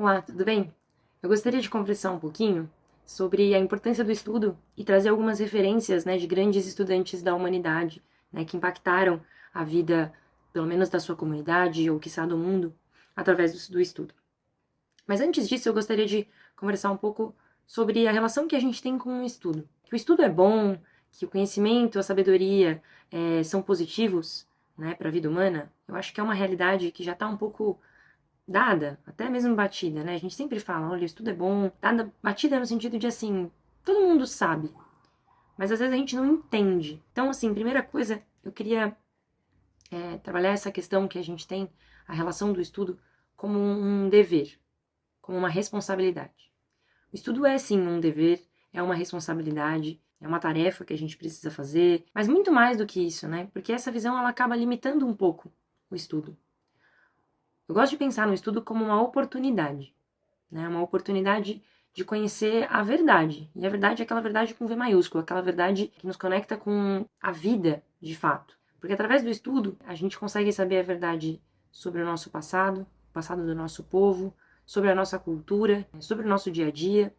Olá, tudo bem? Eu gostaria de conversar um pouquinho sobre a importância do estudo e trazer algumas referências, de grandes estudantes da humanidade, que impactaram a vida, pelo menos da sua comunidade ou quiçá do mundo, através do estudo. Mas antes disso, eu gostaria de conversar um pouco sobre a relação que a gente tem com o estudo. Que o estudo é bom, que o conhecimento, a sabedoria são positivos, para a vida humana. Eu acho que é uma realidade que já está um pouco dada, até mesmo batida, A gente sempre fala, olha, isso tudo é bom, dada, batida no sentido de assim, todo mundo sabe, mas às vezes a gente não entende. Então, assim, primeira coisa, eu queria trabalhar essa questão que a gente tem, a relação do estudo, como um dever, como uma responsabilidade. O estudo é sim um dever, é uma responsabilidade, é uma tarefa que a gente precisa fazer, mas muito mais do que isso, Porque essa visão ela acaba limitando um pouco o estudo. Eu gosto de pensar no estudo como uma oportunidade, Uma oportunidade de conhecer a verdade. E a verdade é aquela verdade com V maiúsculo, aquela verdade que nos conecta com a vida, de fato. Porque através do estudo, a gente consegue saber a verdade sobre o nosso passado, o passado do nosso povo, sobre a nossa cultura, sobre o nosso dia a dia,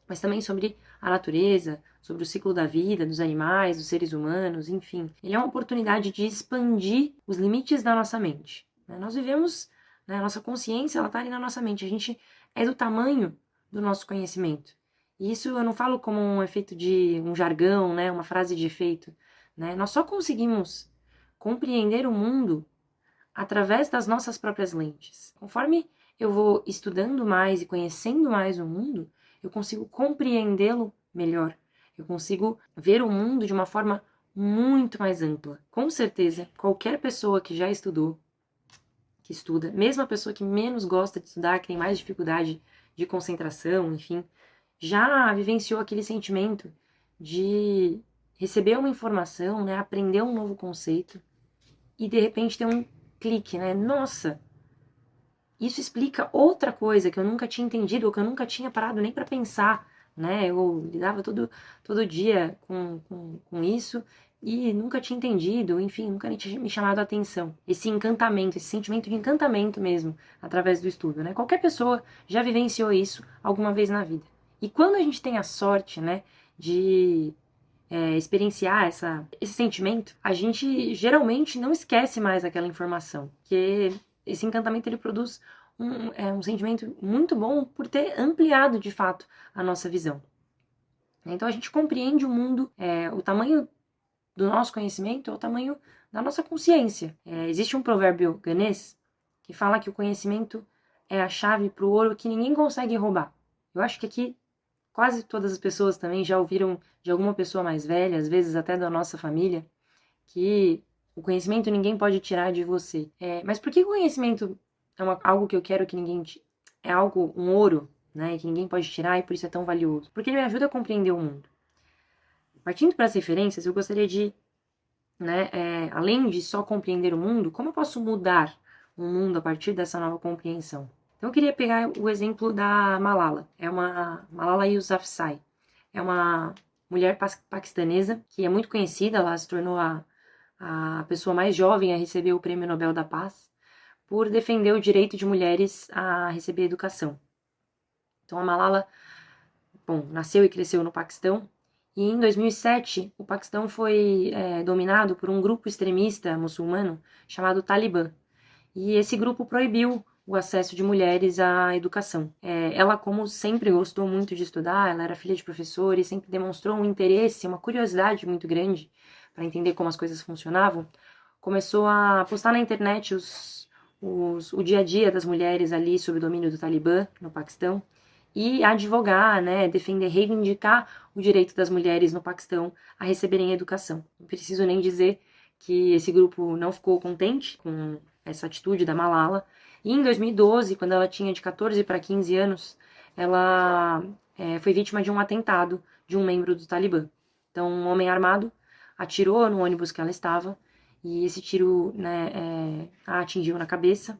mas também sobre a natureza, sobre o ciclo da vida, dos animais, dos seres humanos, enfim. Ele é uma oportunidade de expandir os limites da nossa mente. Nós vivemos, a nossa consciência, ela está ali na nossa mente. A gente é do tamanho do nosso conhecimento. E isso eu não falo como um efeito de um jargão, uma frase de efeito. Nós só conseguimos compreender o mundo através das nossas próprias lentes. Conforme eu vou estudando mais e conhecendo mais o mundo, eu consigo compreendê-lo melhor. Eu consigo ver o mundo de uma forma muito mais ampla. Com certeza, qualquer pessoa que já estudou, que estuda, mesmo a pessoa que menos gosta de estudar, que tem mais dificuldade de concentração, enfim, já vivenciou aquele sentimento de receber uma informação, aprender um novo conceito e de repente ter um clique, Nossa, isso explica outra coisa que eu nunca tinha entendido ou que eu nunca tinha parado nem para pensar, Eu lidava todo dia com isso e nunca tinha entendido, enfim, nunca tinha me chamado a atenção. Esse encantamento, esse sentimento de encantamento mesmo, através do estudo, Qualquer pessoa já vivenciou isso alguma vez na vida. E quando a gente tem a sorte, de experienciar esse sentimento, a gente geralmente não esquece mais aquela informação, porque esse encantamento ele produz um sentimento muito bom por ter ampliado de fato a nossa visão. Então a gente compreende o mundo, o tamanho do nosso conhecimento é o tamanho da nossa consciência. Existe um provérbio ganês que fala que o conhecimento é a chave para o ouro que ninguém consegue roubar. Eu acho que aqui quase todas as pessoas também já ouviram de alguma pessoa mais velha, às vezes até da nossa família, que o conhecimento ninguém pode tirar de você. Mas por que o conhecimento é algo que eu quero que ninguém... É algo, um ouro, que ninguém pode tirar e por isso é tão valioso? Porque ele me ajuda a compreender o mundo. Partindo para as referências, eu gostaria de, além de só compreender o mundo, como eu posso mudar o mundo a partir dessa nova compreensão? Então eu queria pegar o exemplo da Malala. Malala Yousafzai. É uma mulher paquistanesa que é muito conhecida, ela se tornou a pessoa mais jovem a receber o Prêmio Nobel da Paz por defender o direito de mulheres a receber educação. Então a Malala, nasceu e cresceu no Paquistão e em 2007 o Paquistão foi dominado por um grupo extremista muçulmano chamado Talibã. E esse grupo proibiu o acesso de mulheres à educação. Ela, como sempre gostou muito de estudar, ela era filha de professor e sempre demonstrou um interesse, uma curiosidade muito grande para entender como as coisas funcionavam, começou a postar na internet o dia a dia das mulheres ali sob o domínio do Talibã no Paquistão e advogar, defender, reivindicar o direito das mulheres no Paquistão a receberem educação. Não preciso nem dizer que esse grupo não ficou contente com essa atitude da Malala. E em 2012, quando ela tinha de 14 para 15 anos, ela foi vítima de um atentado de um membro do Talibã. Então, um homem armado atirou no ônibus que ela estava e esse tiro a atingiu na cabeça.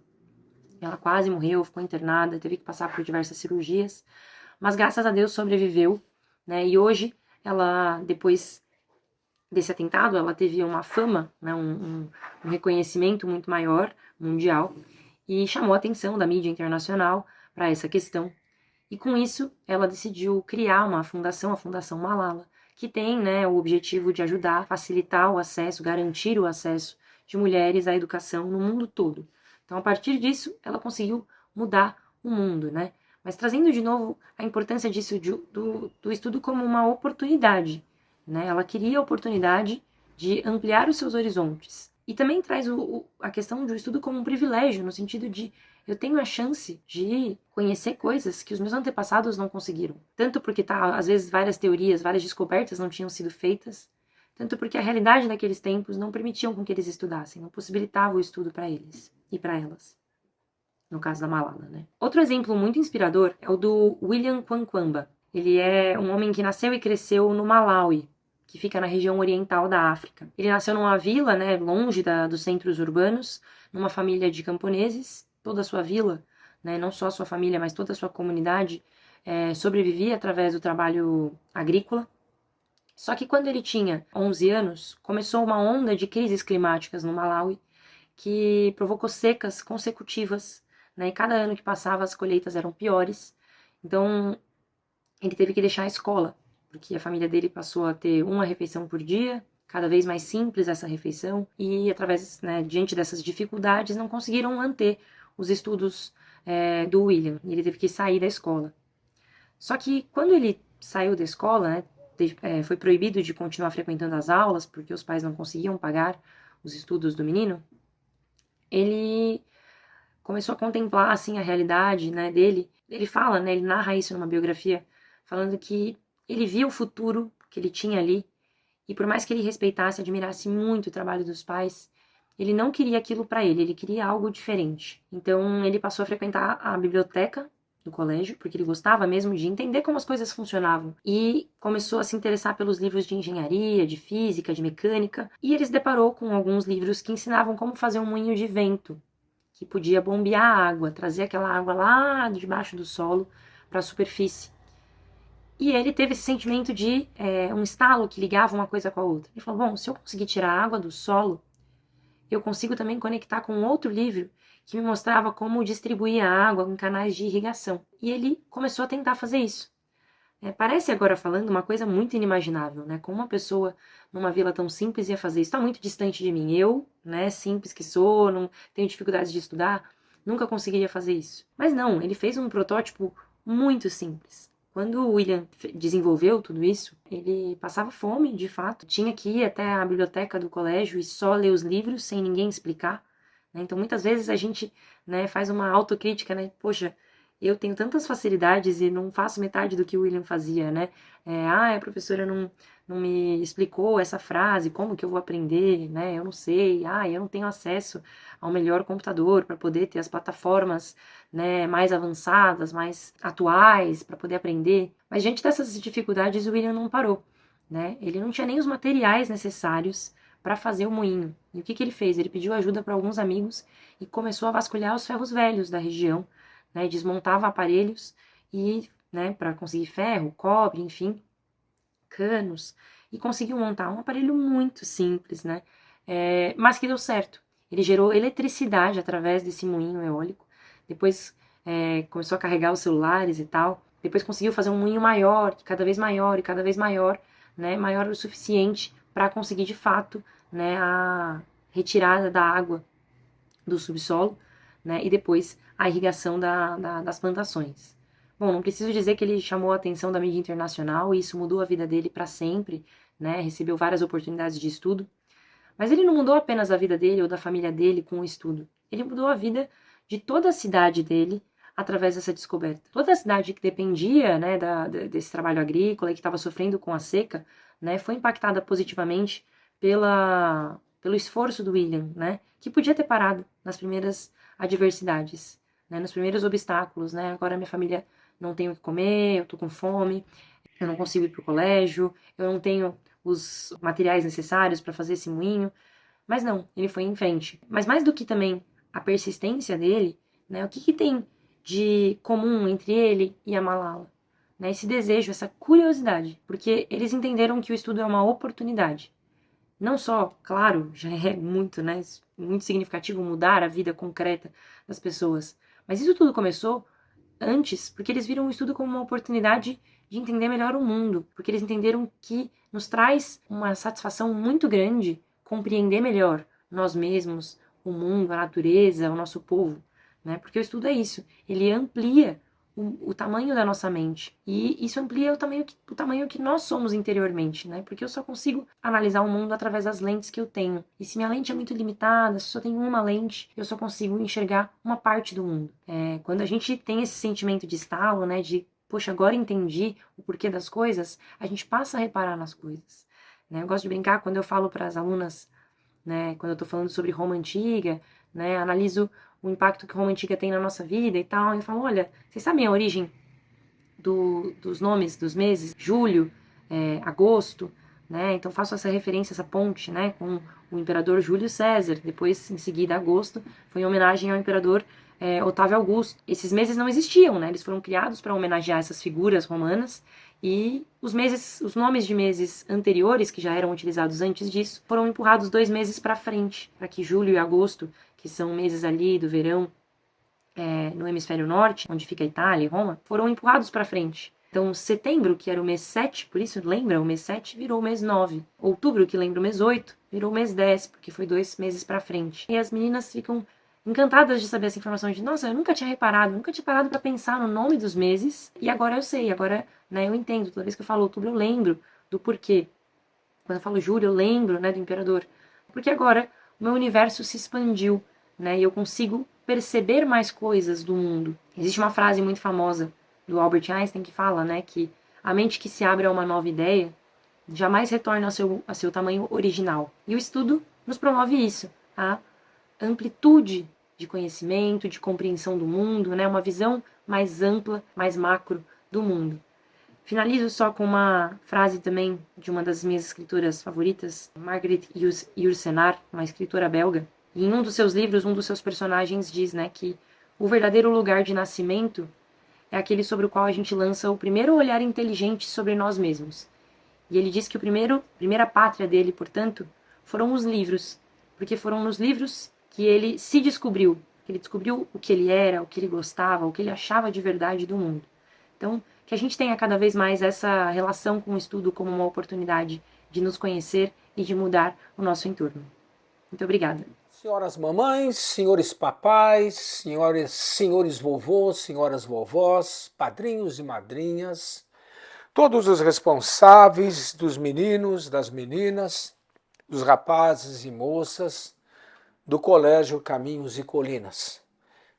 Ela quase morreu, ficou internada, teve que passar por diversas cirurgias, mas graças a Deus sobreviveu, E hoje ela, depois desse atentado, ela teve uma fama, um reconhecimento muito maior, mundial, e chamou a atenção da mídia internacional para essa questão. E com isso, ela decidiu criar uma fundação, a Fundação Malala, que tem, né, o objetivo de ajudar, facilitar o acesso, garantir o acesso de mulheres à educação no mundo todo. Então, a partir disso, ela conseguiu mudar o mundo, né? Mas trazendo de novo a importância disso do estudo como uma oportunidade, né? Ela queria a oportunidade de ampliar os seus horizontes. E também traz a questão do estudo como um privilégio, no sentido de eu tenho a chance de conhecer coisas que os meus antepassados não conseguiram. Tanto porque, às vezes, várias teorias, várias descobertas não tinham sido feitas, tanto porque a realidade daqueles tempos não permitiam com que eles estudassem, não possibilitava o estudo para eles e para elas. No caso da Malala, né? Outro exemplo muito inspirador é o do William Kwakwamba. Ele é um homem que nasceu e cresceu no Malawi, que fica na região oriental da África. Ele nasceu numa vila, né, longe dos centros urbanos, numa família de camponeses. Toda a sua vila, né, não só a sua família, mas toda a sua comunidade, sobrevivia através do trabalho agrícola. Só que quando ele tinha 11 anos, começou uma onda de crises climáticas no Malawi, que provocou secas consecutivas, né, e cada ano que passava as colheitas eram piores. Então, ele teve que deixar a escola, porque a família dele passou a ter uma refeição por dia, cada vez mais simples essa refeição, e através, né, diante dessas dificuldades, não conseguiram manter os estudos do William, e ele teve que sair da escola. Só que quando ele saiu da escola, né, foi proibido de continuar frequentando as aulas, porque os pais não conseguiam pagar os estudos do menino, ele começou a contemplar, assim, a realidade, né, dele. Ele fala, né, ele narra isso numa biografia, falando que ele via o futuro que ele tinha ali, e por mais que ele respeitasse, admirasse muito o trabalho dos pais, ele não queria aquilo para ele queria algo diferente. Então ele passou a frequentar a biblioteca do colégio, porque ele gostava mesmo de entender como as coisas funcionavam, e começou a se interessar pelos livros de engenharia, de física, de mecânica, e ele se deparou com alguns livros que ensinavam como fazer um moinho de vento, que podia bombear a água, trazer aquela água lá debaixo do solo para a superfície. E ele teve esse sentimento de um estalo que ligava uma coisa com a outra. Ele falou, bom, se eu conseguir tirar a água do solo, eu consigo também conectar com outro livro que me mostrava como distribuir a água em canais de irrigação. E ele começou a tentar fazer isso. Parece agora falando uma coisa muito inimaginável, né? Como uma pessoa numa vila tão simples ia fazer isso? Está muito distante de mim. Eu, né, simples que sou, não tenho dificuldades de estudar, nunca conseguiria fazer isso. Mas não, ele fez um protótipo muito simples. Quando o William desenvolveu tudo isso, ele passava fome, de fato. Tinha que ir até a biblioteca do colégio e só ler os livros sem ninguém explicar, né? Então, muitas vezes a gente, né, faz uma autocrítica, né? Poxa, eu tenho tantas facilidades e não faço metade do que o William fazia, né? A professora não me explicou essa frase, como que eu vou aprender, né? Eu não sei. Eu não tenho acesso ao melhor computador para poder ter as plataformas, né, mais avançadas, mais atuais para poder aprender. Mas diante dessas dificuldades, o William não parou, né? Ele não tinha nem os materiais necessários para fazer o moinho. E o que ele fez? Ele pediu ajuda para alguns amigos e começou a vasculhar os ferros velhos da região, né? Desmontava aparelhos e, né, para conseguir ferro, cobre, enfim, canos, e conseguiu montar um aparelho muito simples, né? Mas que deu certo. Ele gerou eletricidade através desse moinho eólico. Depois começou a carregar os celulares e tal. Depois conseguiu fazer um moinho maior, cada vez maior e cada vez maior, né? Maior o suficiente para conseguir de fato, né, a retirada da água do subsolo, né? E depois a irrigação das plantações. Bom, não preciso dizer que ele chamou a atenção da mídia internacional e isso mudou a vida dele para sempre, né? Recebeu várias oportunidades de estudo. Mas ele não mudou apenas a vida dele ou da família dele com o estudo. Ele mudou a vida de toda a cidade dele através dessa descoberta. Toda a cidade que dependia, né, desse trabalho agrícola e que estava sofrendo com a seca, né, foi impactada positivamente pelo esforço do William, né, que podia ter parado nas primeiras adversidades, né, nos primeiros obstáculos. Né, agora minha família não tem o que comer, eu tô com fome, eu não consigo ir para o colégio, eu não tenho os materiais necessários para fazer esse moinho. Mas não, ele foi em frente. Mas mais do que também a persistência dele, né, o que tem de comum entre ele e a Malala? Né, esse desejo, essa curiosidade, porque eles entenderam que o estudo é uma oportunidade. Não só, claro, já é muito, né, muito significativo mudar a vida concreta das pessoas, mas isso tudo começou antes porque eles viram o estudo como uma oportunidade de entender melhor o mundo, porque eles entenderam que nos traz uma satisfação muito grande compreender melhor nós mesmos, o mundo, a natureza, o nosso povo, né? Porque o estudo é isso, ele amplia o tamanho da nossa mente. E isso amplia o tamanho que nós somos interiormente, né? Porque eu só consigo analisar o mundo através das lentes que eu tenho. E se minha lente é muito limitada, se eu só tenho uma lente, eu só consigo enxergar uma parte do mundo. Quando a gente tem esse sentimento de estalo, né? De, poxa, agora entendi o porquê das coisas, a gente passa a reparar nas coisas. Né? Eu gosto de brincar quando eu falo para as alunas, né? Quando eu estou falando sobre Roma Antiga, né? Analiso o impacto que Roma Antiga tem na nossa vida e tal. E eu falo, olha, vocês sabem a origem dos nomes dos meses? Julho, agosto, né? Então faço essa referência, essa ponte, né? Com o imperador Júlio César. Depois, em seguida, agosto, foi em homenagem ao imperador Otávio Augusto. Esses meses não existiam, né? Eles foram criados para homenagear essas figuras romanas. E os nomes de meses anteriores, que já eram utilizados antes disso, foram empurrados 2 meses para frente, para que julho e agosto, que são meses ali do verão no hemisfério norte, onde fica a Itália e Roma, foram empurrados para frente. Então, setembro, que era o mês 7, por isso lembra, o mês 7 virou o mês 9. Outubro, que lembra o mês 8, virou o mês 10, porque foi 2 meses para frente. E as meninas ficam encantadas de saber essa informação de, nossa, eu nunca tinha reparado, nunca tinha parado para pensar no nome dos meses, e agora eu sei, agora, né, eu entendo. Toda vez que eu falo outubro, eu lembro do porquê. Quando eu falo julho, eu lembro, né, do imperador. Porque agora o meu universo se expandiu, né, e eu consigo perceber mais coisas do mundo. Existe uma frase muito famosa do Albert Einstein que fala, né, que a mente que se abre a uma nova ideia jamais retorna ao seu tamanho original. E o estudo nos promove isso, a amplitude de conhecimento, de compreensão do mundo, né, uma visão mais ampla, mais macro do mundo. Finalizo só com uma frase também de uma das minhas escritoras favoritas, Margaret Yourcenar, uma escritora belga. E em um dos seus livros, um dos seus personagens diz, né, que o verdadeiro lugar de nascimento é aquele sobre o qual a gente lança o primeiro olhar inteligente sobre nós mesmos. E ele diz que primeira pátria dele, portanto, foram os livros, porque foram nos livros que ele se descobriu, que ele descobriu o que ele era, o que ele gostava, o que ele achava de verdade do mundo. Então, que a gente tenha cada vez mais essa relação com o estudo como uma oportunidade de nos conhecer e de mudar o nosso entorno. Muito obrigada. Senhoras mamães, senhores papais, senhores vovôs, senhoras vovós, padrinhos e madrinhas, todos os responsáveis dos meninos, das meninas, dos rapazes e moças do Colégio Caminhos e Colinas.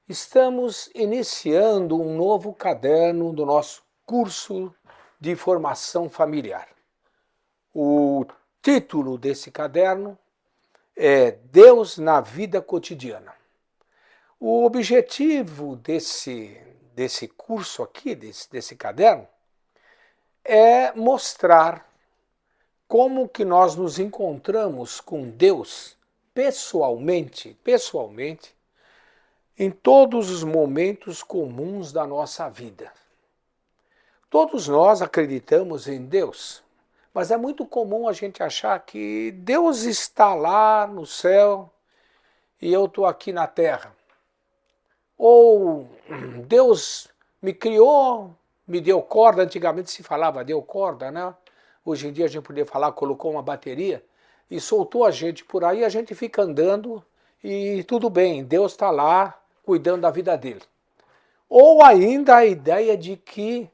Estamos iniciando um novo caderno do nosso curso de formação familiar. O título desse caderno é Deus na vida cotidiana. O objetivo desse curso aqui, desse caderno, é mostrar como que nós nos encontramos com Deus pessoalmente, em todos os momentos comuns da nossa vida. Todos nós acreditamos em Deus, mas é muito comum a gente achar que Deus está lá no céu e eu estou aqui na terra. Ou Deus me criou, me deu corda, antigamente se falava deu corda, né? Hoje em dia a gente poderia falar, colocou uma bateria e soltou a gente por aí, a gente fica andando e tudo bem, Deus está lá cuidando da vida dele. Ou ainda a ideia de que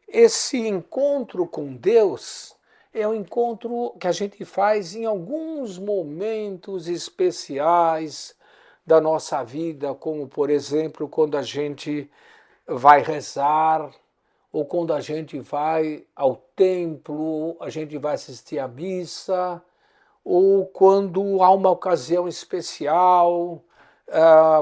esse encontro com Deus é um encontro que a gente faz em alguns momentos especiais da nossa vida, como por exemplo quando a gente vai rezar, ou quando a gente vai ao templo, a gente vai assistir à missa, ou quando há uma ocasião especial,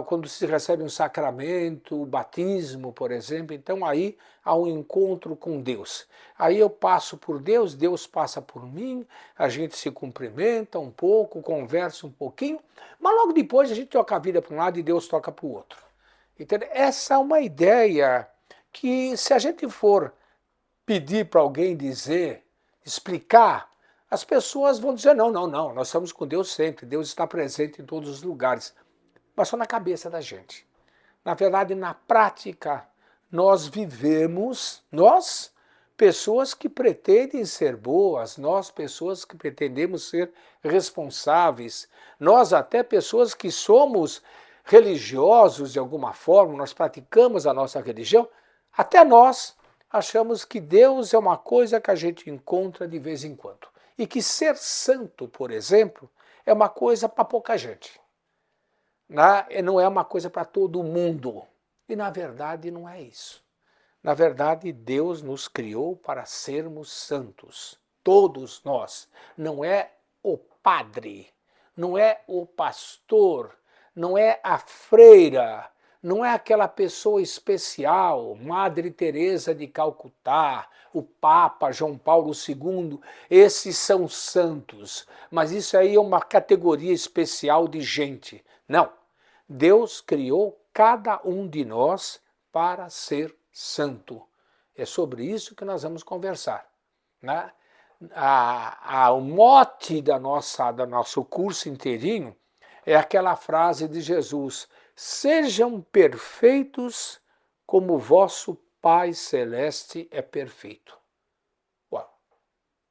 quando se recebe um sacramento, o batismo, por exemplo. Então aí há um encontro com Deus. Aí eu passo por Deus, Deus passa por mim, a gente se cumprimenta um pouco, conversa um pouquinho, mas logo depois a gente toca a vida para um lado e Deus toca para o outro. Então, essa é uma ideia que, se a gente for pedir para alguém dizer, explicar, as pessoas vão dizer, não, nós estamos com Deus sempre, Deus está presente em todos os lugares, mas só na cabeça da gente. Na verdade, na prática, nós vivemos, nós, pessoas que pretendem ser boas, nós, pessoas que pretendemos ser responsáveis, nós, até pessoas que somos religiosos de alguma forma, nós praticamos a nossa religião, até nós achamos que Deus é uma coisa que a gente encontra de vez em quando. E que ser santo, por exemplo, é uma coisa para pouca gente. Não é uma coisa para todo mundo. E na verdade não é isso. Na verdade, Deus nos criou para sermos santos. Todos nós. Não é o padre, não é o pastor, não é a freira, não é aquela pessoa especial, Madre Teresa de Calcutá, o Papa João Paulo II, esses são santos, mas isso aí é uma categoria especial de gente. Não, Deus criou cada um de nós para ser santo. É sobre isso que nós vamos conversar, né? O mote do nosso curso inteirinho é aquela frase de Jesus: sejam perfeitos como o vosso Pai Celeste é perfeito. Uau.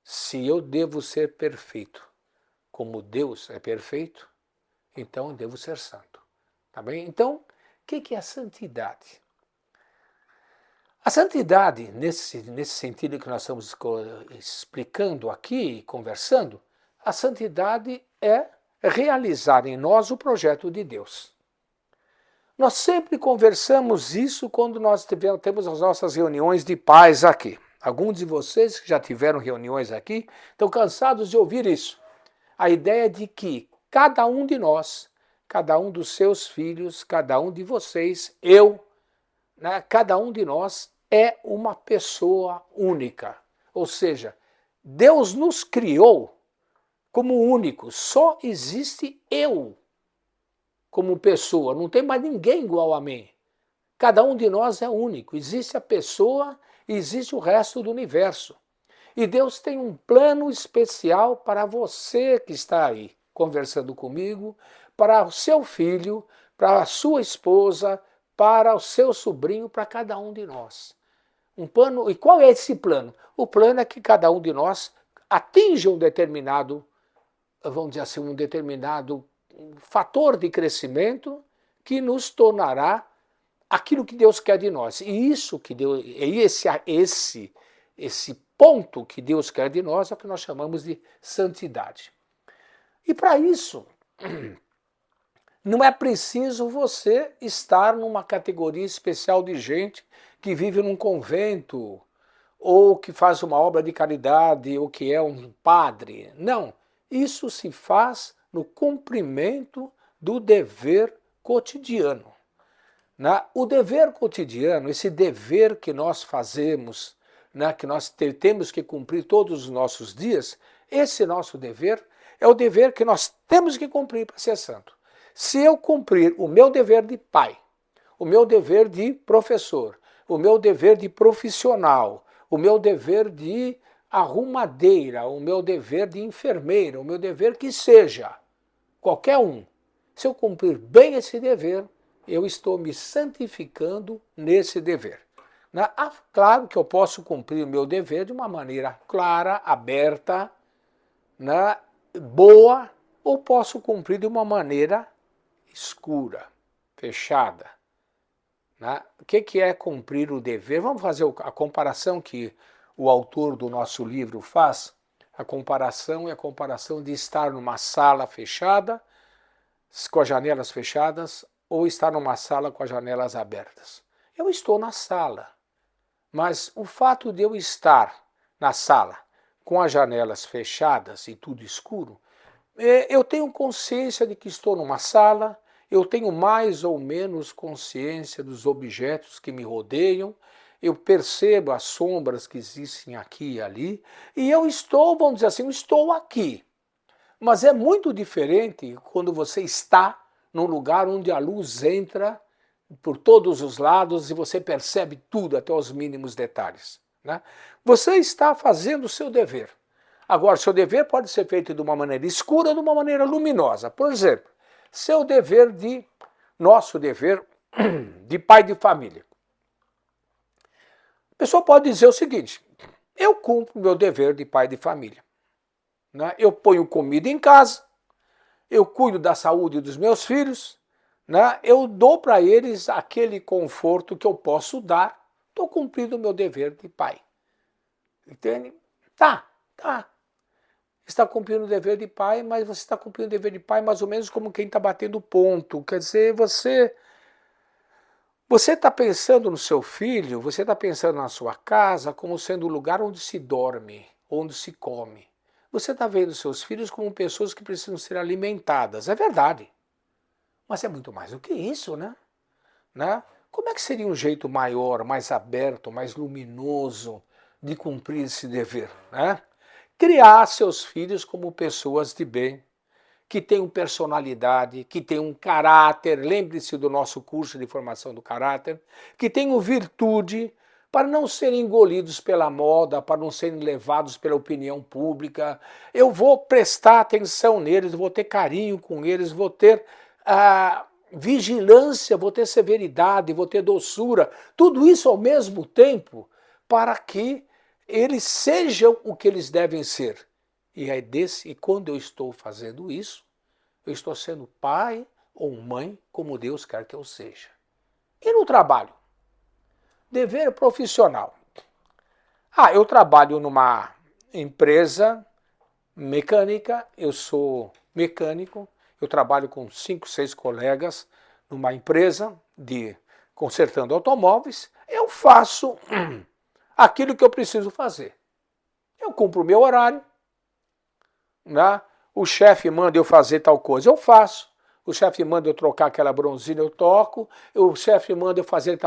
Se eu devo ser perfeito como Deus é perfeito, então eu devo ser santo. Tá bem? Então, o que é a santidade? A santidade, nesse sentido que nós estamos explicando aqui, conversando, a santidade é realizar em nós o projeto de Deus. Nós sempre conversamos isso quando nós temos as nossas reuniões de paz aqui. Alguns de vocês que já tiveram reuniões aqui estão cansados de ouvir isso. A ideia de que cada um de nós, cada um dos seus filhos, cada um de vocês, cada um de nós é uma pessoa única. Ou seja, Deus nos criou como único. Só existe eu como pessoa. Não tem mais ninguém igual a mim. Cada um de nós é único. Existe a pessoa e existe o resto do universo. E Deus tem um plano especial para você que está aí conversando comigo, para o seu filho, para a sua esposa, para o seu sobrinho, para cada um de nós. Um plano, e qual é esse plano? O plano é que cada um de nós atinja um determinado, vamos dizer assim, um determinado fator de crescimento que nos tornará aquilo que Deus quer de nós. E isso que Deus, esse ponto que Deus quer de nós é o que nós chamamos de santidade. E para isso, não é preciso você estar numa categoria especial de gente que vive num convento, ou que faz uma obra de caridade, ou que é um padre. Não, isso se faz no cumprimento do dever cotidiano. O dever cotidiano, esse dever que nós fazemos, que nós temos que cumprir todos os nossos dias, esse nosso dever é o dever que nós temos que cumprir para ser santo. Se eu cumprir o meu dever de pai, o meu dever de professor, o meu dever de profissional, o meu dever de arrumadeira, o meu dever de enfermeira, o meu dever que seja, qualquer um, se eu cumprir bem esse dever, eu estou me santificando nesse dever. Claro que eu posso cumprir o meu dever de uma maneira clara, aberta, boa, ou posso cumprir de uma maneira escura, fechada. O que é cumprir o dever? Vamos fazer a comparação que o autor do nosso livro faz. A comparação é a comparação de estar numa sala fechada, com as janelas fechadas, ou estar numa sala com as janelas abertas. Eu estou na sala, mas o fato de eu estar na sala com as janelas fechadas e tudo escuro, eu tenho consciência de que estou numa sala, eu tenho mais ou menos consciência dos objetos que me rodeiam, eu percebo as sombras que existem aqui e ali, e eu estou, vamos dizer assim, eu estou aqui. Mas é muito diferente quando você está num lugar onde a luz entra por todos os lados e você percebe tudo, até os mínimos detalhes. Você está fazendo o seu dever. Agora, seu dever pode ser feito de uma maneira escura ou de uma maneira luminosa. Por exemplo, nosso dever de pai de família. pessoa pode dizer o seguinte: eu cumpro meu dever de pai de família, né? Eu ponho comida em casa, eu cuido da saúde dos meus filhos, né? Eu dou para eles aquele conforto que eu posso dar, estou cumprindo o meu dever de pai. Entende? Tá. Está cumprindo o dever de pai, mas você está cumprindo o dever de pai mais ou menos como quem está batendo ponto. Quer dizer, você está pensando no seu filho, você está pensando na sua casa como sendo o lugar onde se dorme, onde se come. Você está vendo seus filhos como pessoas que precisam ser alimentadas. É verdade. Mas é muito mais do que isso, né? Como é que seria um jeito maior, mais aberto, mais luminoso de cumprir esse dever, né? Criar seus filhos como pessoas de bem, que tenham personalidade, que tenham caráter, lembre-se do nosso curso de formação do caráter, que tenham virtude, para não serem engolidos pela moda, para não serem levados pela opinião pública. Eu vou prestar atenção neles, vou ter carinho com eles, vou ter vigilância, vou ter severidade, vou ter doçura, tudo isso ao mesmo tempo, para que eles sejam o que eles devem ser. E quando eu estou fazendo isso, eu estou sendo pai ou mãe como Deus quer que eu seja. E no trabalho? Dever profissional. Eu trabalho numa empresa mecânica, eu sou mecânico, eu trabalho com 5, 6 colegas numa empresa de consertando automóveis, eu faço aquilo que eu preciso fazer. Eu cumpro o meu horário, né? O chefe manda eu fazer tal coisa, eu faço. O chefe manda eu trocar aquela bronzina, eu toco. O chefe manda eu fazer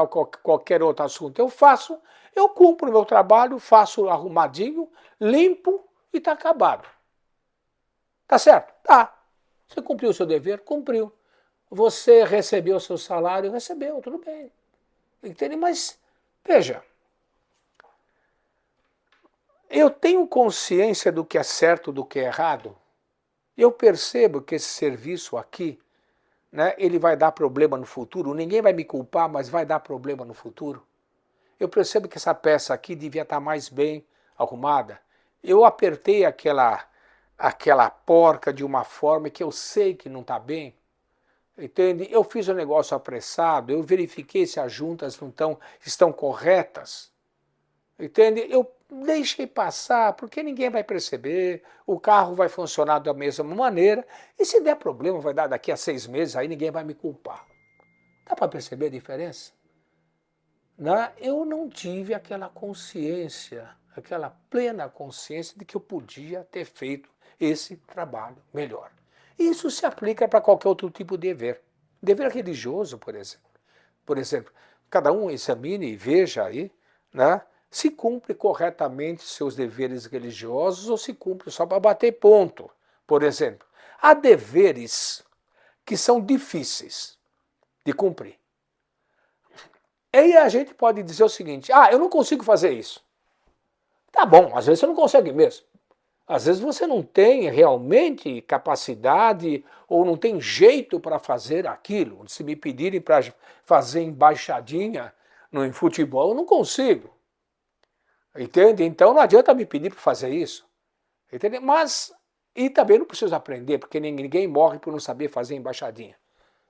qualquer outro assunto, eu faço. Eu cumpro o meu trabalho, faço arrumadinho, limpo e está acabado. Tá certo? Tá. Você cumpriu o seu dever? Cumpriu. Você recebeu o seu salário? Recebeu, tudo bem. Entende? Mas, veja, eu tenho consciência do que é certo, do que é errado. Eu percebo que esse serviço aqui, né, ele vai dar problema no futuro. Ninguém vai me culpar, mas vai dar problema no futuro. Eu percebo que essa peça aqui devia estar mais bem arrumada. Eu apertei aquela porca de uma forma que eu sei que não está bem. Entende? Eu fiz o negócio apressado, eu verifiquei se as juntas não estão corretas. Entende? Eu deixei passar, porque ninguém vai perceber, o carro vai funcionar da mesma maneira, e se der problema, vai dar daqui a 6 meses, aí ninguém vai me culpar. Dá para perceber a diferença? Né? Eu não tive aquela consciência, aquela plena consciência de que eu podia ter feito esse trabalho melhor. Isso se aplica para qualquer outro tipo de dever. Dever religioso, por exemplo. Por exemplo, cada um examine e veja aí, né, se cumpre corretamente seus deveres religiosos ou se cumpre só para bater ponto. Por exemplo, há deveres que são difíceis de cumprir. E aí a gente pode dizer o seguinte: eu não consigo fazer isso. Tá bom, às vezes você não consegue mesmo. Às vezes você não tem realmente capacidade ou não tem jeito para fazer aquilo. Se me pedirem para fazer embaixadinha no futebol, eu não consigo. Entende? Então não adianta me pedir para fazer isso. Entende? E também não preciso aprender, porque ninguém morre por não saber fazer embaixadinha.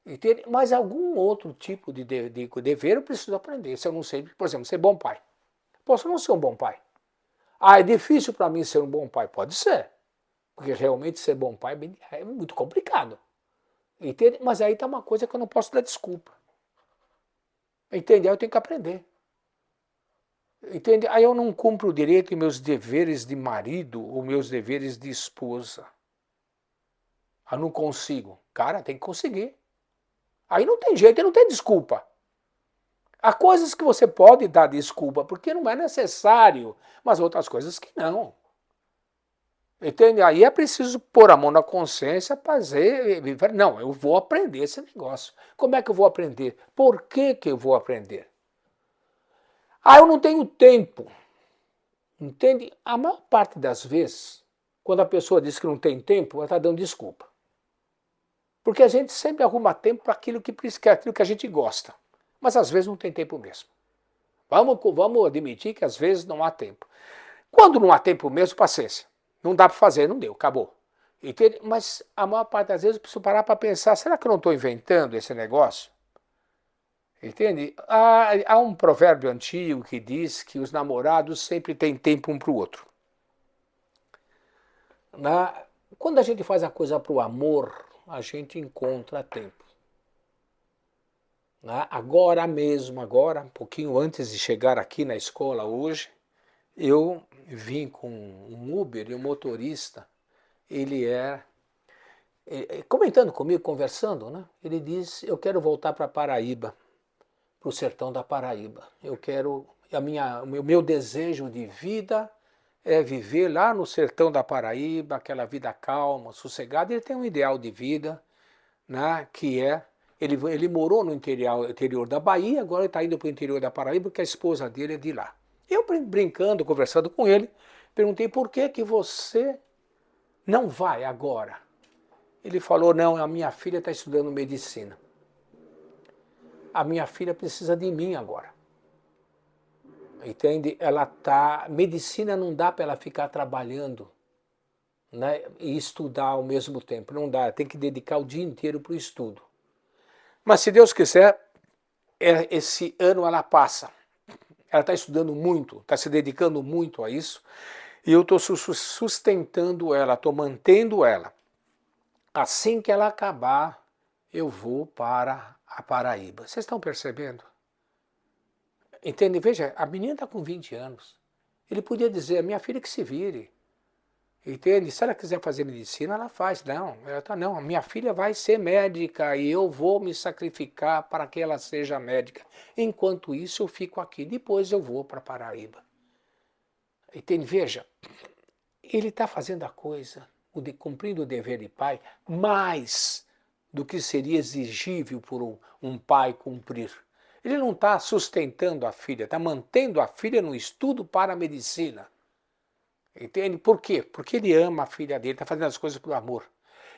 Entende? Mas algum outro tipo de dever eu preciso aprender. Se eu não sei, por exemplo, ser bom pai. Posso não ser um bom pai. É difícil para mim ser um bom pai? Pode ser. Porque realmente ser bom pai é muito complicado. Entende? Mas aí está uma coisa que eu não posso dar desculpa. Entende? Aí eu tenho que aprender. Entende? Aí eu não cumpro direito meus deveres de marido ou meus deveres de esposa. Eu não consigo. Cara, tem que conseguir. Aí não tem jeito, não tem desculpa. Há coisas que você pode dar desculpa, porque não é necessário, mas outras coisas que não. Entende? Aí é preciso pôr a mão na consciência, fazer. Não, eu vou aprender esse negócio. Como é que eu vou aprender? Por que eu vou aprender? Eu não tenho tempo. Entende? A maior parte das vezes, quando a pessoa diz que não tem tempo, ela está dando desculpa. Porque a gente sempre arruma tempo para aquilo que a gente gosta. Mas às vezes não tem tempo mesmo. Vamos admitir que às vezes não há tempo. Quando não há tempo mesmo, paciência. Não dá para fazer, não deu, acabou. Entende? Mas a maior parte das vezes eu preciso parar para pensar, será que eu não estou inventando esse negócio? Entende? Há um provérbio antigo que diz que os namorados sempre têm tempo um para o outro. Quando a gente faz a coisa para o amor, a gente encontra tempo. Agora mesmo, um pouquinho antes de chegar aqui na escola hoje, eu vim com um Uber e o motorista, ele comentando comigo, conversando, né? Ele disse, eu quero voltar para Paraíba, para o sertão da Paraíba. O meu desejo de vida é viver lá no sertão da Paraíba, aquela vida calma, sossegada. Ele tem um ideal de vida, né, que ele morou no interior da Bahia, agora ele está indo para o interior da Paraíba, porque a esposa dele é de lá. Eu brincando, conversando com ele, perguntei por que você não vai agora? Ele falou, não, a minha filha está estudando medicina. A minha filha precisa de mim agora. Entende? Medicina não dá para ela ficar trabalhando, né, e estudar ao mesmo tempo. Não dá, tem que dedicar o dia inteiro para o estudo. Mas se Deus quiser, esse ano ela passa. Ela está estudando muito, está se dedicando muito a isso. E eu estou sustentando ela, estou mantendo ela. Assim que ela acabar, eu vou para a Paraíba. Vocês estão percebendo? Entende? Veja, a menina está com 20 anos. Ele podia dizer, minha filha que se vire. Entende? Se ela quiser fazer medicina, ela faz. Não, não, minha filha vai ser médica e eu vou me sacrificar para que ela seja médica. Enquanto isso, eu fico aqui. Depois eu vou para Paraíba. Entende? Veja, ele está fazendo a coisa, cumprindo o dever de pai, mais do que seria exigível por um pai cumprir. Ele não está sustentando a filha, está mantendo a filha no estudo para a medicina. Entende? Por quê? Porque ele ama a filha dele, está fazendo as coisas por amor.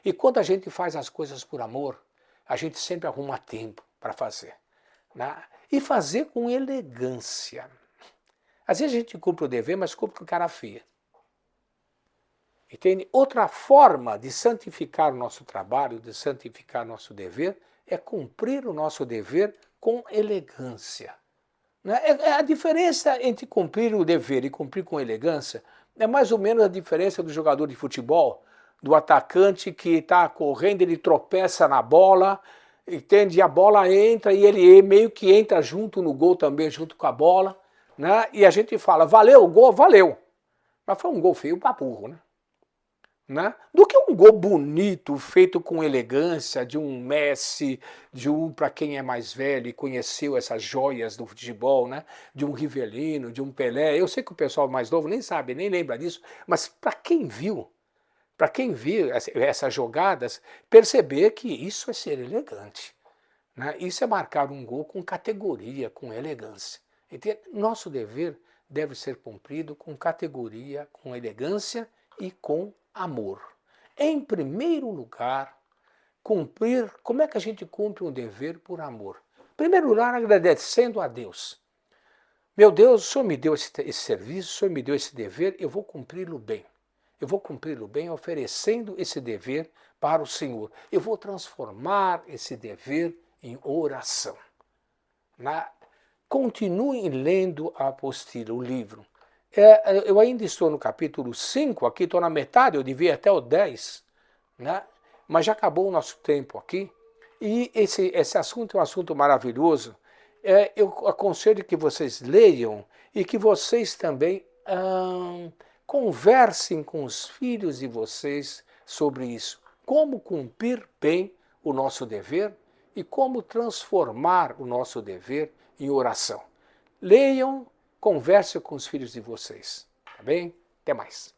E quando a gente faz as coisas por amor, a gente sempre arruma tempo para fazer. Né? E fazer com elegância. Às vezes a gente cumpre o dever, mas cumpre com cara feia. Entende? Outra forma de santificar o nosso trabalho, de santificar o nosso dever, é cumprir o nosso dever com elegância. A diferença entre cumprir o dever e cumprir com elegância é mais ou menos a diferença do jogador de futebol, do atacante que está correndo, ele tropeça na bola, entende? E a bola entra e ele meio que entra junto no gol também, junto com a bola. Né? E a gente fala, valeu o gol? Valeu. Mas foi um gol feio para burro, né? Do que um gol bonito, feito com elegância, de um Messi, para quem é mais velho e conheceu essas joias do futebol, né? De um Rivelino, de um Pelé. Eu sei que o pessoal mais novo nem sabe, nem lembra disso, mas para quem viu essas jogadas, perceber que isso é ser elegante. Né? Isso é marcar um gol com categoria, com elegância. Entende? Nosso dever deve ser cumprido com categoria, com elegância e com amor. Em primeiro lugar, cumprir. Como é que a gente cumpre um dever por amor? Em primeiro lugar, agradecendo a Deus. Meu Deus, o Senhor me deu esse serviço, o Senhor me deu esse dever, eu vou cumpri-lo bem. Eu vou cumpri-lo bem oferecendo esse dever para o Senhor. Eu vou transformar esse dever em oração. Continuem lendo a apostila, o livro. Eu ainda estou no capítulo 5, aqui estou na metade, eu devia até o 10, né? Mas já acabou o nosso tempo aqui. E esse assunto é um assunto maravilhoso. Eu aconselho que vocês leiam e que vocês também conversem com os filhos de vocês sobre isso. Como cumprir bem o nosso dever e como transformar o nosso dever em oração. Leiam, conversem com os filhos de vocês. Tá bem? Até mais.